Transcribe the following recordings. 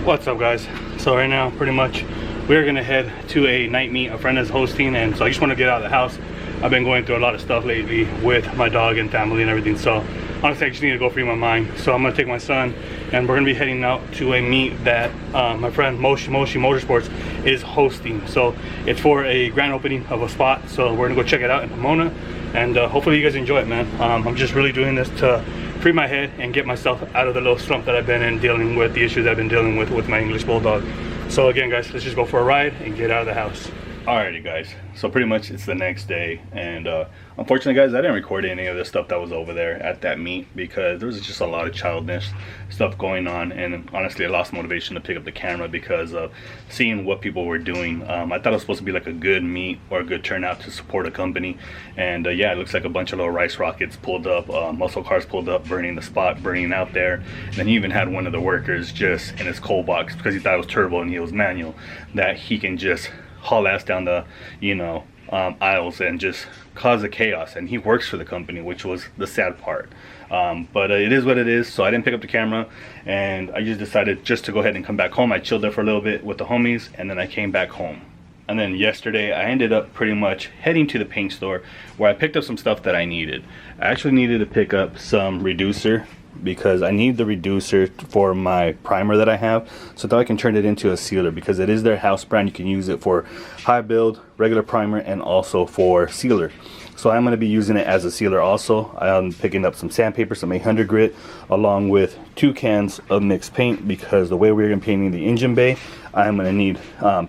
What's up, guys? So right now pretty much we're gonna head to a night meet a friend is hosting, and so I just want to get out of the house. I've been going through a lot of stuff lately with my dog and family and everything, so honestly I just need to go free my mind. So I'm gonna take my son and we're gonna be heading out to a meet that my friend Moshi Motorsports is hosting. So it's for a grand opening of a spot, so we're gonna go check it out in Pomona, and hopefully you guys enjoy it, man. I'm just really doing this to free my head and get myself out of the little slump that I've been in, dealing with the issues I've been dealing with my English Bulldog. So again, guys, let's just go for a ride and get out of the house. Alrighty, guys, so pretty much it's the next day, and unfortunately, guys, I didn't record any of the stuff that was over there at that meet because there was just a lot of childish stuff going on, and honestly I lost motivation to pick up the camera because of seeing what people were doing. I thought it was supposed to be like a good meet or a good turnout to support a company, and yeah, it looks like a bunch of little rice rockets pulled up, muscle cars pulled up, burning the spot, burning out there. And then he even had one of the workers just in his cold box, because he thought it was turbo and he was manual, that he can just haul ass down the aisles and just cause a chaos. And he works for the company, which was the sad part. But it is what it is. So I didn't pick up the camera, and I just decided just to go ahead and come back home. I chilled there for a little bit with the homies, and then I came back home. And then yesterday I ended up pretty much heading to the paint store where I picked up some stuff that I needed. I actually needed to pick up some reducer, because I need the reducer for my primer that I have, so that I can turn it into a sealer, because it is their house brand. You can use it for high build, regular primer, and also for sealer. So I'm going to be using it as a sealer also. I'm picking up some sandpaper, some 800 grit, along with 2 cans of mixed paint, because the way we're going to be painting the engine bay, I'm going to need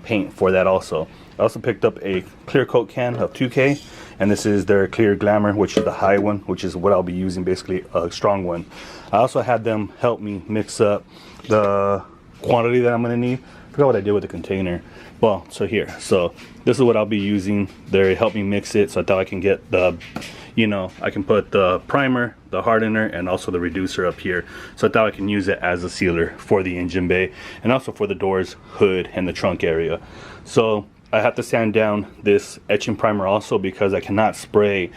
paint for that also. I also picked up a clear coat can of 2K, and this is their clear glamour, which is the high one, which is what I'll be using, basically a strong one. I also had them help me mix up the quantity that I'm going to need. I forgot what I did with the container. Well, so here, so this is what I'll be using. They helped me mix it, so I thought I can get the, I can put the primer, the hardener, and also the reducer up here. So I thought I can use it as a sealer for the engine bay, and also for the doors, hood, and the trunk area. So I have to sand down this etching primer also, because I cannot spray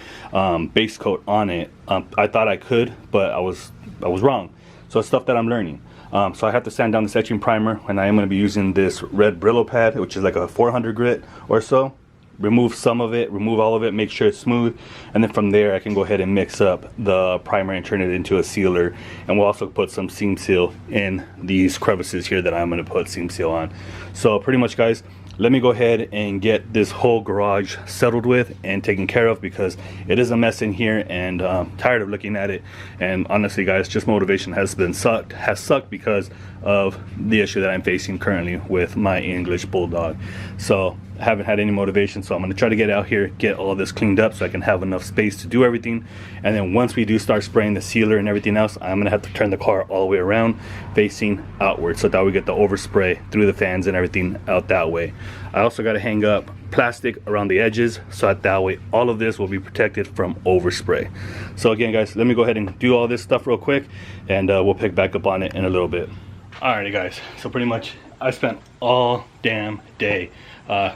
base coat on it. I thought I could, but I was wrong. So it's stuff that I'm learning. So I have to sand down this etching primer, and I am going to be using this red Brillo pad, which is like a 400 grit or so. Remove some of it, remove all of it, make sure it's smooth, and then from there I can go ahead and mix up the primer and turn it into a sealer. And we'll also put some seam seal in these crevices here that I'm going to put seam seal on. So pretty much, guys, let me go ahead and get this whole garage settled with and taken care of, because it is a mess in here, and tired of looking at it. And honestly, guys, just motivation has sucked because of the issue that I'm facing currently with my English Bulldog. So I haven't had any motivation, so I'm going to try to get out here, get all this cleaned up so I can have enough space to do everything. And then once we do start spraying the sealer and everything else, I'm going to have to turn the car all the way around facing outward, so that we get the overspray through the fans and everything out that way. I also got to hang up plastic around the edges, so that way all of this will be protected from overspray. So again, guys, let me go ahead and do all this stuff real quick, and we'll pick back up on it in a little bit. Alrighty, guys, so pretty much I spent all damn day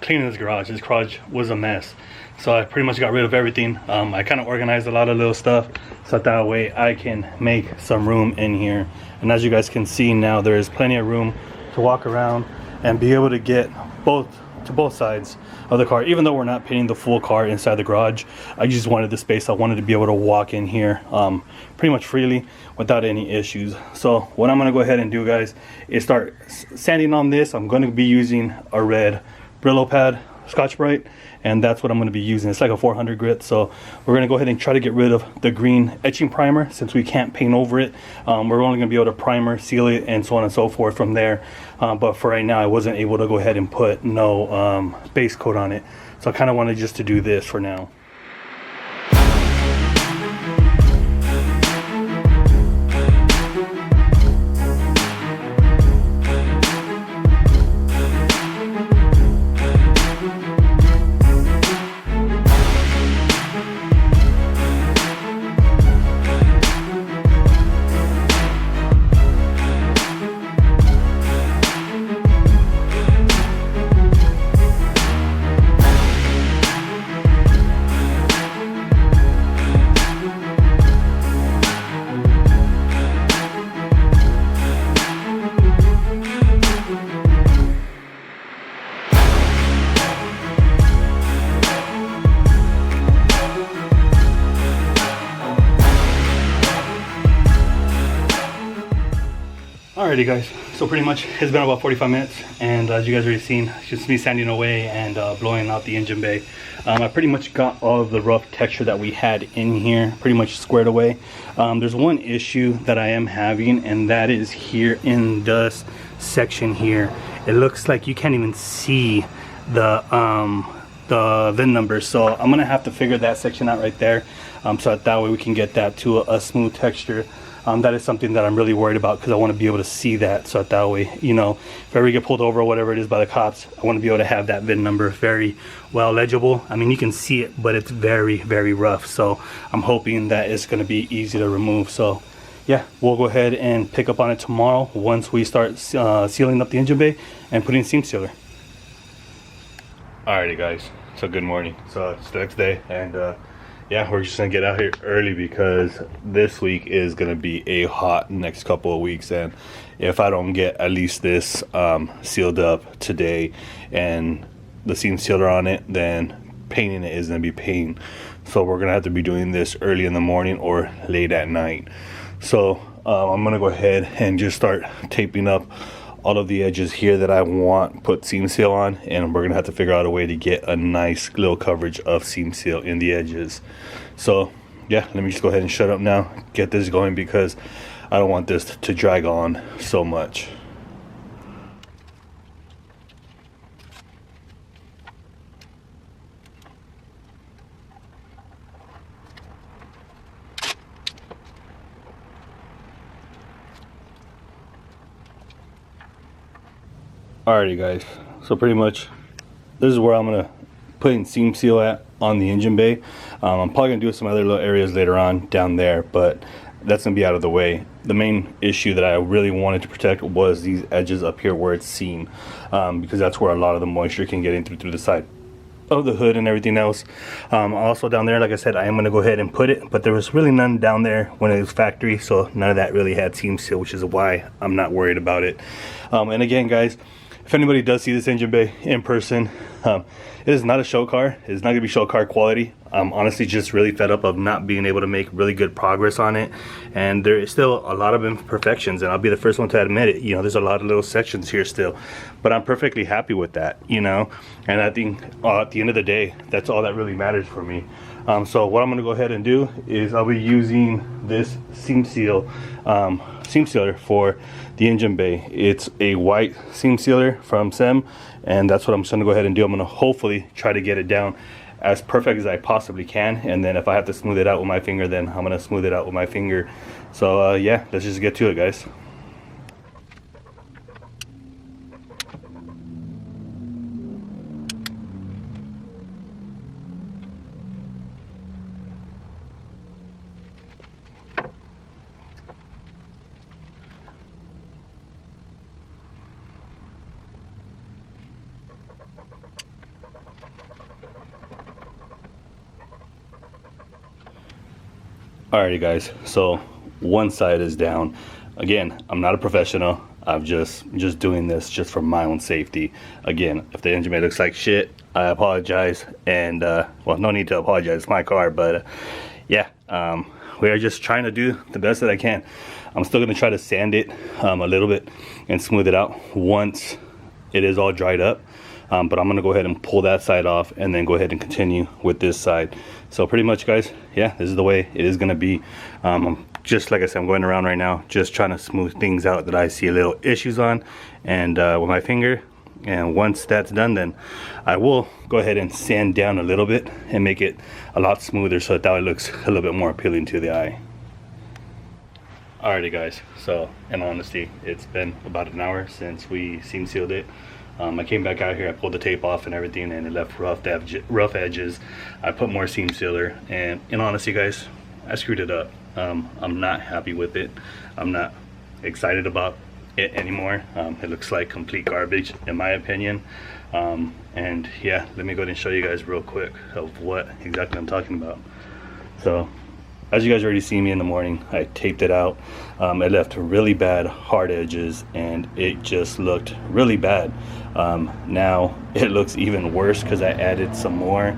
cleaning this garage. This garage was a mess, so I pretty much got rid of everything. I kind of organized a lot of little stuff, so that way I can make some room in here. And as you guys can see now, there is plenty of room to walk around and be able to get to both sides of the car. Even though we're not painting the full car inside the garage, I just wanted the space. I wanted to be able to walk in here pretty much freely without any issues. So what I'm going to go ahead and do, guys, is start sanding on this. I'm going to be using a red Brillo pad, Scotch-Brite, and that's what I'm going to be using. It's like a 400 grit, so we're going to go ahead and try to get rid of the green etching primer, since we can't paint over it. We're only going to be able to primer, seal it, and so on and so forth from there. But for right now, I wasn't able to go ahead and put no base coat on it, so I kind of wanted just to do this for now. Alrighty guys, so pretty much it's been about 45 minutes, and as you guys already seen, it's just me sanding away and blowing out the engine bay. I pretty much got all of the rough texture that we had in here pretty much squared away. There's one issue that I am having, and that is here in this section here. It looks like you can't even see the VIN number, so I'm gonna have to figure that section out right there, so that way we can get that to a smooth texture. That is something that I'm really worried about, because I want to be able to see that, so that way, you know, if I ever get pulled over or whatever it is by the cops, I want to be able to have that VIN number very well legible. I mean, you can see it, but it's very, very rough, so I'm hoping that it's going to be easy to remove. So yeah, we'll go ahead and pick up on it tomorrow once we start sealing up the engine bay and putting seam sealer. Alrighty guys, so good morning. So it's the next day, and yeah, we're just gonna get out here early because this week is gonna be a hot next couple of weeks, and if I don't get at least this sealed up today and the seam sealer on it, then painting it is gonna be pain. So we're gonna have to be doing this early in the morning or late at night. So I'm gonna go ahead and just start taping up all of the edges here that I want put seam seal on, and we're gonna have to figure out a way to get a nice little coverage of seam seal in the edges. So yeah, let me just go ahead and shut up now, get this going, because I don't want this to drag on so much. Alrighty guys, so pretty much this is where I'm gonna put in seam seal at on the engine bay. I'm probably gonna do some other little areas later on down there, but that's gonna be out of the way. The main issue that I really wanted to protect was these edges up here where it's seam, because that's where a lot of the moisture can get in through the side of the hood and everything else. Also down there, like I said, I am gonna go ahead and put it, but there was really none down there when it was factory, so none of that really had seam seal, which is why I'm not worried about it. And again guys, if anybody does see this engine bay in person, it is not a show car. It's not gonna be show car quality. I'm honestly just really fed up of not being able to make really good progress on it, and there is still a lot of imperfections, and I'll be the first one to admit it. You know, there's a lot of little sections here still, but I'm perfectly happy with that, you know. And I think at the end of the day, that's all that really matters for me. So what I'm gonna go ahead and do is I'll be using this seam sealer for the engine bay. It's a white seam sealer from Sem, and that's what I'm just gonna go ahead and do. I'm gonna hopefully try to get it down as perfect as I possibly can, and then if I have to smooth it out with my finger, then I'm gonna smooth it out with my finger. So yeah, let's just get to it guys. Alrighty guys, so one side is down. Again, I'm not a professional. I'm just doing this just for my own safety. Again, if the engine bay looks like shit, I apologize, and well, no need to apologize, it's my car, but yeah, we are just trying to do the best that I can. I'm still gonna try to sand it a little bit and smooth it out once it is all dried up. But I'm gonna go ahead and pull that side off and then go ahead and continue with this side. So pretty much guys, yeah, this is the way it is gonna be. I'm just, like I said, I'm going around right now just trying to smooth things out that I see a little issues on, and with my finger. And once that's done, then I will go ahead and sand down a little bit and make it a lot smoother, so that it looks a little bit more appealing to the eye. Alrighty guys, so in honesty, it's been about an hour since we seam sealed it. I came back out here, I pulled the tape off and everything, and it left rough edges. I put more seam sealer, and in honesty guys, I screwed it up. I'm not happy with it. I'm not excited about it anymore. It looks like complete garbage in my opinion. And yeah, let me go ahead and show you guys real quick of what exactly I'm talking about. So as you guys already see me in the morning, I taped it out. It left really bad hard edges, and it just looked really bad. Now it looks even worse because I added some more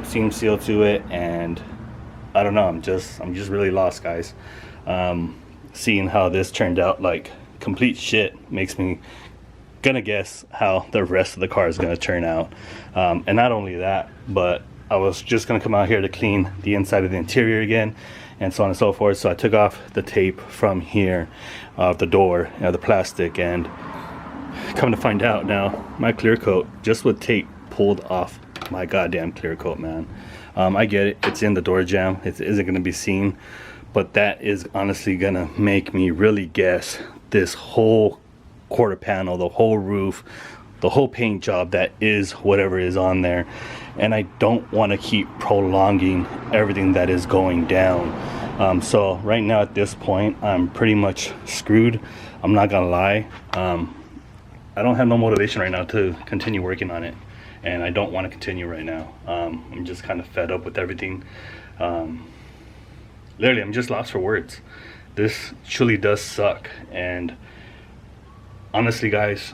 seam seal to it, and I don't know, I'm just really lost guys. Seeing how this turned out like complete shit makes me gonna guess how the rest of the car is gonna turn out. And not only that, but I was just gonna come out here to clean the inside of the interior again, and so on and so forth. So I took off the tape from here of the door, the plastic, and come to find out now, my clear coat, just with tape, pulled off my goddamn clear coat, man. I get it, it's in the door jamb, it isn't gonna be seen, but that is honestly gonna make me really guess this whole quarter panel, the whole roof, the whole paint job that is whatever is on there. And I don't want to keep prolonging everything that is going down. So right now at this point, I'm pretty much screwed. I'm not gonna lie. I don't have no motivation right now to continue working on it, and I don't want to continue right now. I'm just kind of fed up with everything. Literally, I'm just lost for words. This truly does suck, and honestly, guys,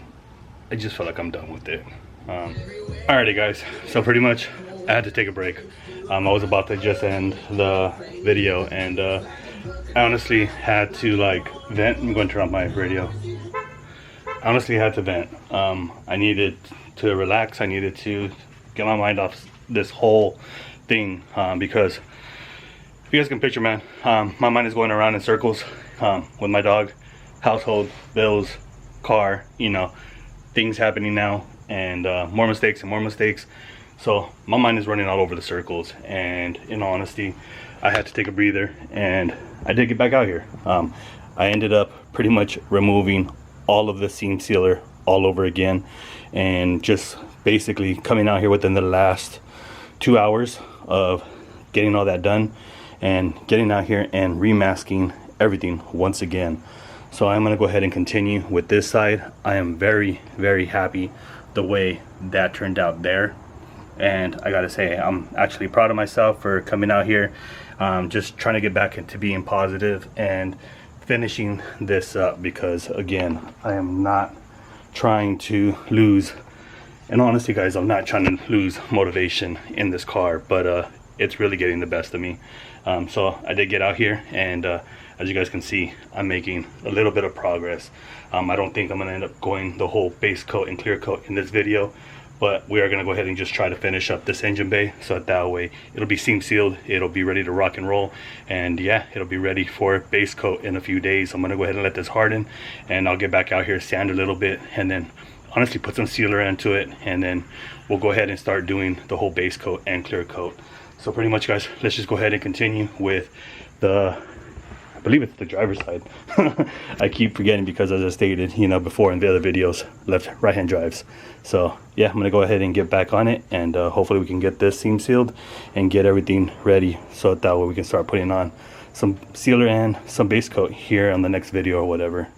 I just feel like I'm done with it. Alrighty, guys, so pretty much I had to take a break. I was about to just end the video, and I honestly had to like vent. I'm going to turn off my radio. I honestly had to vent. I needed to relax. I needed to get my mind off this whole thing, because if you guys can picture, man, my mind is going around in circles with my dog, household, bills, car, you know, things happening now, and more mistakes and more mistakes. So my mind is running all over the circles, and in all honesty, I had to take a breather, and I did get back out here. I ended up pretty much removing all of the seam sealer all over again, and just basically coming out here within the last 2 hours of getting all that done and getting out here and remasking everything once again. So I'm gonna go ahead and continue with this side. I am very, very happy the way that turned out there, and I gotta say, I'm actually proud of myself for coming out here, just trying to get back into being positive and finishing this up, because again, I am not trying to lose, and honestly guys, I'm not trying to lose motivation in this car, but it's really getting the best of me. So I did get out here, and as you guys can see, I'm making a little bit of progress. I don't think I'm gonna end up going the whole base coat and clear coat in this video, but we are gonna go ahead and just try to finish up this engine bay, so that way it'll be seam sealed, it'll be ready to rock and roll, and yeah, it'll be ready for base coat in a few days. I'm gonna go ahead and let this harden, and I'll get back out here, sand a little bit, and then honestly put some sealer into it, and then we'll go ahead and start doing the whole base coat and clear coat. So pretty much, guys, let's just go ahead and continue with the, I believe it's the driver's side. I keep forgetting because, as I stated, you know, before in the other videos, left right hand drives. So yeah, I'm gonna go ahead and get back on it, and hopefully we can get this seam sealed and get everything ready, so that way we can start putting on some sealer and some base coat here on the next video or whatever.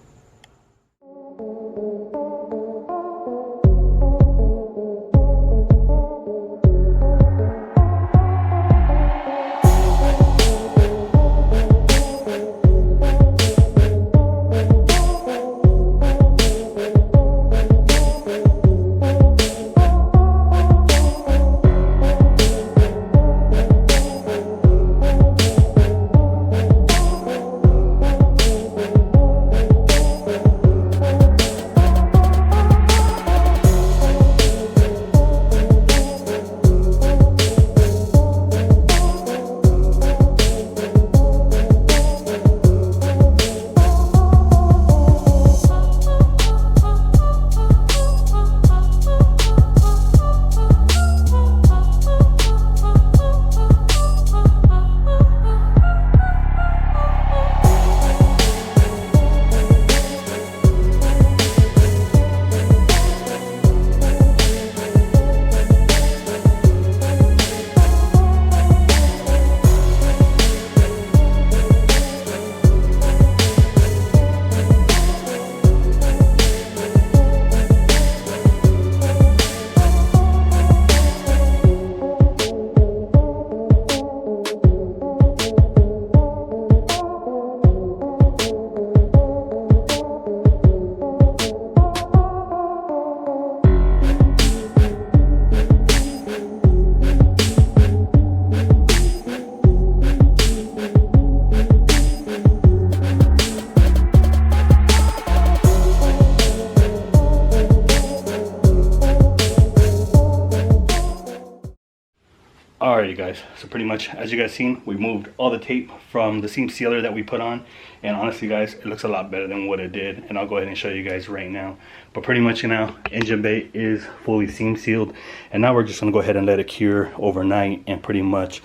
Alrighty guys, so pretty much as you guys seen, we moved all the tape from the seam sealer that we put on, and honestly guys, it looks a lot better than what it did, and I'll go ahead and show you guys right now. But pretty much now, engine bay is fully seam sealed, and now we're just going to go ahead and let it cure overnight and pretty much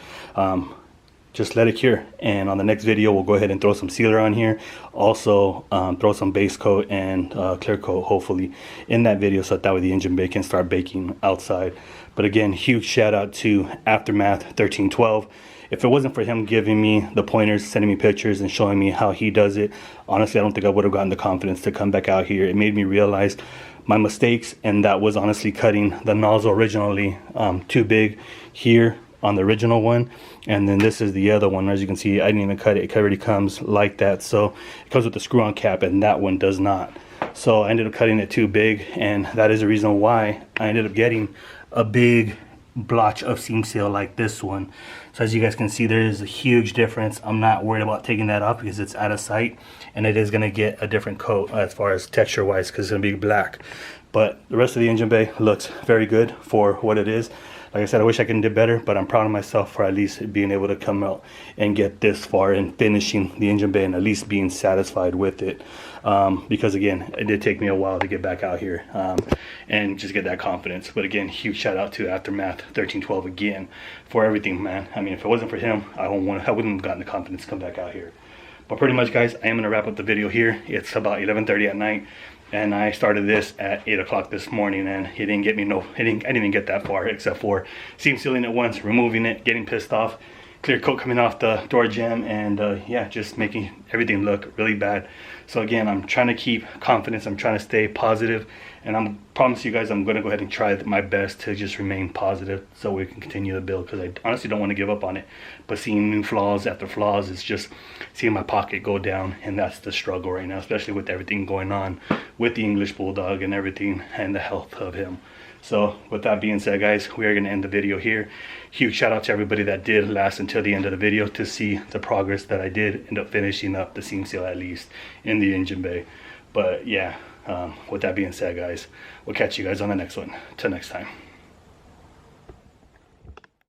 just let it cure. And on the next video we'll go ahead and throw some sealer on here, also throw some base coat and clear coat hopefully in that video, so that way the engine bay can start baking outside. But again, huge shout out to Aftermath 1312. If it wasn't for him giving me the pointers, sending me pictures and showing me how he does it, honestly I don't think I would have gotten the confidence to come back out here. It made me realize my mistakes, and that was honestly cutting the nozzle originally too big here on the original one, and then this is the other one. As you can see, I didn't even cut it. It already comes like that, so it comes with the screw-on cap, and that one does not. So I ended up cutting it too big, and that is the reason why I ended up getting a big blotch of seam seal like this one. So as you guys can see, there is a huge difference. I'm not worried about taking that off because it's out of sight, and it is going to get a different coat as far as texture wise, because it's going to be black. But the rest of the engine bay looks very good for what it is. Like I said, I wish I could do better, but I'm proud of myself for at least being able to come out and get this far and finishing the engine bay and at least being satisfied with it. Because again, it did take me a while to get back out here and just get that confidence. But again, huge shout out to Aftermath 1312 again for everything, man. I mean, if it wasn't for him, I wouldn't have gotten the confidence to come back out here. But pretty much guys, I am going to wrap up the video here. It's about 11:30 at night. And I started this at 8 o'clock this morning, and it didn't get me I didn't even get that far, except for seam sealing it once, removing it, getting pissed off, clear coat coming off the door jamb, and yeah, just making everything look really bad. So again, I'm trying to keep confidence, I'm trying to stay positive, and I promise you guys I'm going to go ahead and try my best to just remain positive so we can continue the build, because I honestly don't want to give up on it. But seeing new flaws after flaws is just seeing my pocket go down, and that's the struggle right now, especially with everything going on with the English Bulldog and everything and the health of him. So with that being said guys, we are going to end the video here. Huge shout out to everybody that did last until the end of the video to see the progress that I did end up finishing up the seam seal, at least in the engine bay. But yeah, with that being said guys, we'll catch you guys on the next one. Till next time.